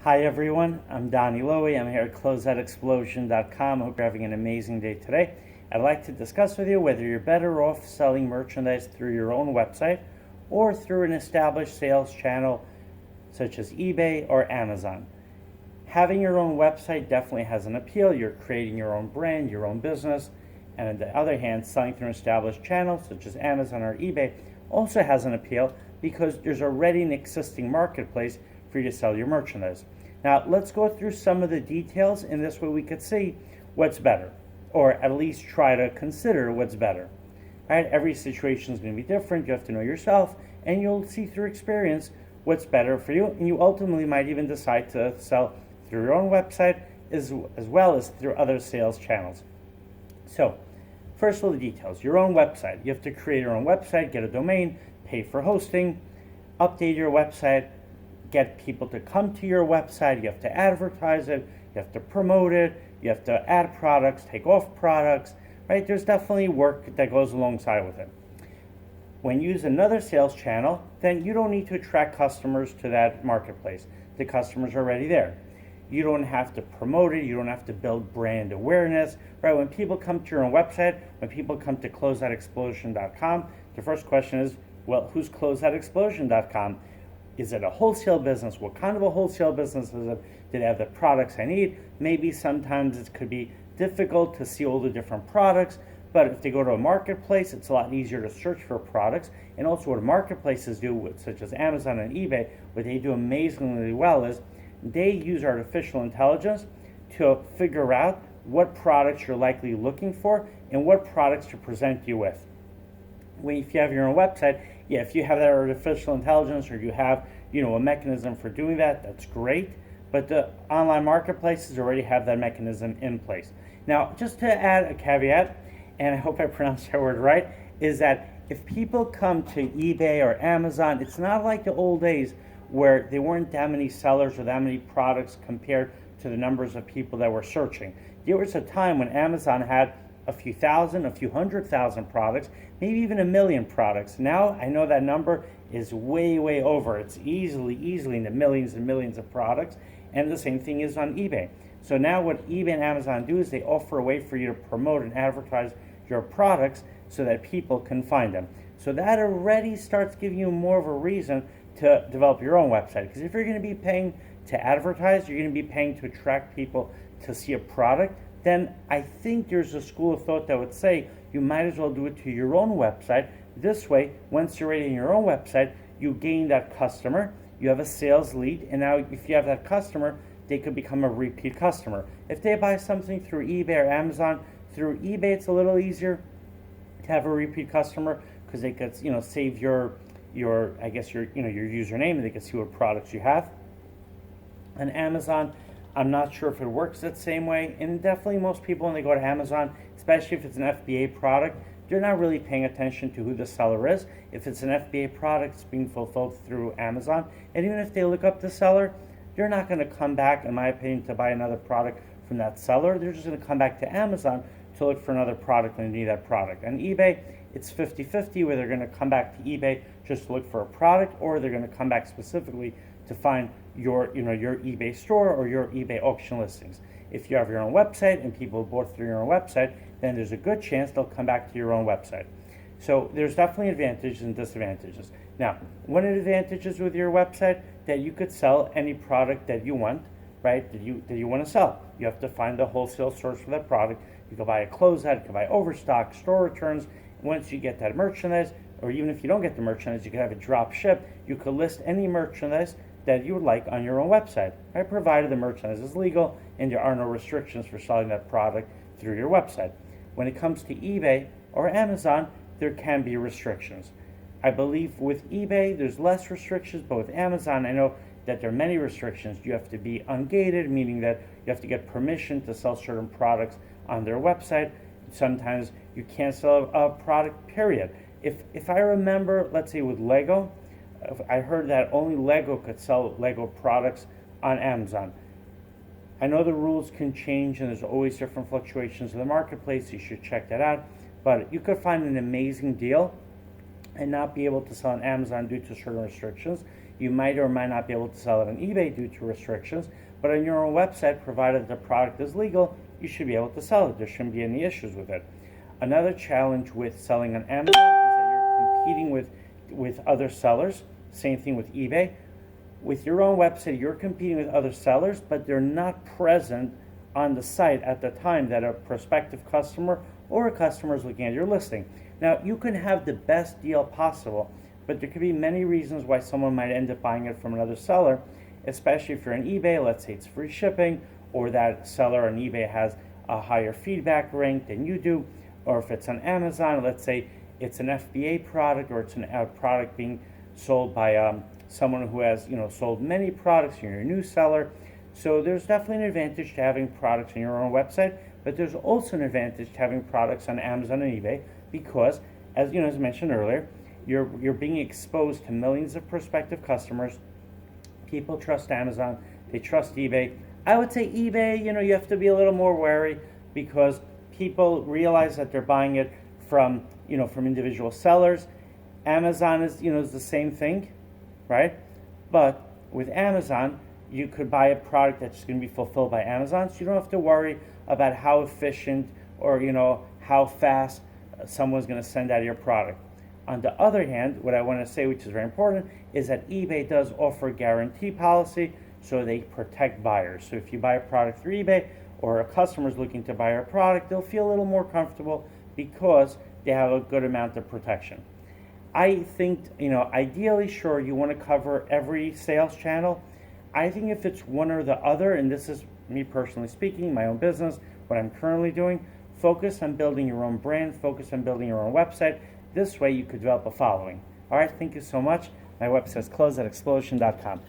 Hi everyone, I'm Donnie Lowy. I'm here at Closeoutexplosion.com. I hope you're having an amazing day today. I'd like to discuss with you whether you're better off selling merchandise through your own website or through an established sales channel such as eBay or Amazon. Having your own website definitely has an appeal. You're creating your own brand, your own business. And on the other hand, selling through an established channel such as Amazon or eBay also has an appeal because there's already an existing marketplace for you to sell your merchandise. Now let's go through some of the details, and this way we could see what's better, or at least try to consider what's better. All right, every situation is going to be different. You have to know yourself, and you'll see through experience what's better for you, and you ultimately might even decide to sell through your own website as well as through other sales channels. So first of all, the details. Your own website. You have to create your own website, get a domain, pay for hosting, update your website, get people to come to your website. You have to advertise it, you have to promote it, you have to add products, take off products, right? There's definitely work that goes alongside with it. When you use another sales channel, then you don't need to attract customers to that marketplace. The customers are already there. You don't have to promote it, you don't have to build brand awareness, right? When people come to your own website, when people come to Closeoutexplosion.com, the first question is, well, who's Closeoutexplosion.com? Is it a wholesale business? What kind of a wholesale business is it? Do they have the products I need? Maybe sometimes it could be difficult to see all the different products, but if they go to a marketplace, it's a lot easier to search for products. And also what marketplaces do, such as Amazon and eBay, what they do amazingly well is they use artificial intelligence to figure out what products you're likely looking for and what products to present you with. If you have your own website, yeah, if you have that artificial intelligence or you have, a mechanism for doing that, that's great. But the online marketplaces already have that mechanism in place. Now, just to add a caveat, and I hope I pronounced that word right, is that if people come to eBay or Amazon, it's not like the old days where there weren't that many sellers or that many products compared to the numbers of people that were searching. There was a time when Amazon had a few thousand, a few 100,000 products, maybe even 1 million products. Now I know that number is way, way over. It's easily in the millions and millions of products. And the same thing is on eBay. So now what eBay and Amazon do is they offer a way for you to promote and advertise your products so that people can find them. So that already starts giving you more of a reason to develop your own website. Because if you're going to be paying to advertise, you're going to be paying to attract people to see a product, then I think there's a school of thought that would say you might as well do it to your own website. This way, once you're ready on your own website, you gain that customer, you have a sales lead, and now if you have that customer, they could become a repeat customer. If they buy something through eBay or Amazon, through eBay it's a little easier to have a repeat customer because they could, save your username and they can see what products you have. On Amazon, I'm not sure if it works that same way, and definitely most people when they go to Amazon, especially if it's an FBA product, they're not really paying attention to who the seller is. If it's an FBA product, it's being fulfilled through Amazon, and even if they look up the seller, they're not going to come back, in my opinion, to buy another product from that seller. They're just going to come back to Amazon to look for another product when they need that product. On eBay, it's 50-50 where they're going to come back to eBay just to look for a product, or they're going to come back specifically to find your eBay store or your eBay auction listings. If you have your own website and people bought through your own website, then there's a good chance they'll come back to your own website. So there's definitely advantages and disadvantages. Now, one of the advantages with your website that you could sell any product that you want, right? That you want to sell. You have to find the wholesale source for that product. You can buy a closeout, you can buy overstock, store returns. Once you get that merchandise, or even if you don't get the merchandise, you can have it drop ship. You could list any merchandise that you would like on your own website, right? Provided the merchandise is legal and there are no restrictions for selling that product through your website. When it comes to eBay or Amazon, there can be restrictions. I believe with eBay, there's less restrictions, but with Amazon, I know that there are many restrictions. You have to be ungated, meaning that you have to get permission to sell certain products on their website. Sometimes you can't sell a product, period. If I remember, let's say with Lego, I heard that only Lego could sell Lego products on Amazon. I know the rules can change and there's always different fluctuations in the marketplace. You should check that out. But you could find an amazing deal and not be able to sell on Amazon due to certain restrictions. You might or might not be able to sell it on eBay due to restrictions, but on your own website, provided the product is legal, you should be able to sell it. There shouldn't be any issues with it. Another challenge with selling on Amazon is that you're competing with other sellers. Same thing with eBay. With your own website, you're competing with other sellers, but they're not present on the site at the time that a prospective customer or a customer is looking at your listing. Now, you can have the best deal possible, but there could be many reasons why someone might end up buying it from another seller, especially if you're on eBay. Let's say it's free shipping, or that seller on eBay has a higher feedback rank than you do, or if it's on Amazon, let's say it's an FBA product, or it's a product being sold by someone who has sold many products, and you're a new seller. So there's definitely an advantage to having products on your own website, but there's also an advantage to having products on Amazon and eBay because, as mentioned earlier, you're being exposed to millions of prospective customers. People trust Amazon, they trust eBay. I would say eBay, you have to be a little more wary because people realize that they're buying it from individual sellers. Amazon is the same thing, right? But with Amazon, you could buy a product that's going to be fulfilled by Amazon, so you don't have to worry about how efficient or how fast someone's going to send out your product. On the other hand, what I want to say, which is very important, is that eBay does offer a guarantee policy, so they protect buyers. So if you buy a product through eBay or a customer is looking to buy a product, they'll feel a little more comfortable because they have a good amount of protection. I think, ideally, sure, you want to cover every sales channel. I think if it's one or the other, and this is me personally speaking, my own business, what I'm currently doing, focus on building your own brand, focus on building your own website. This way you could develop a following. All right, thank you so much. My website is closeoutexplosion.com.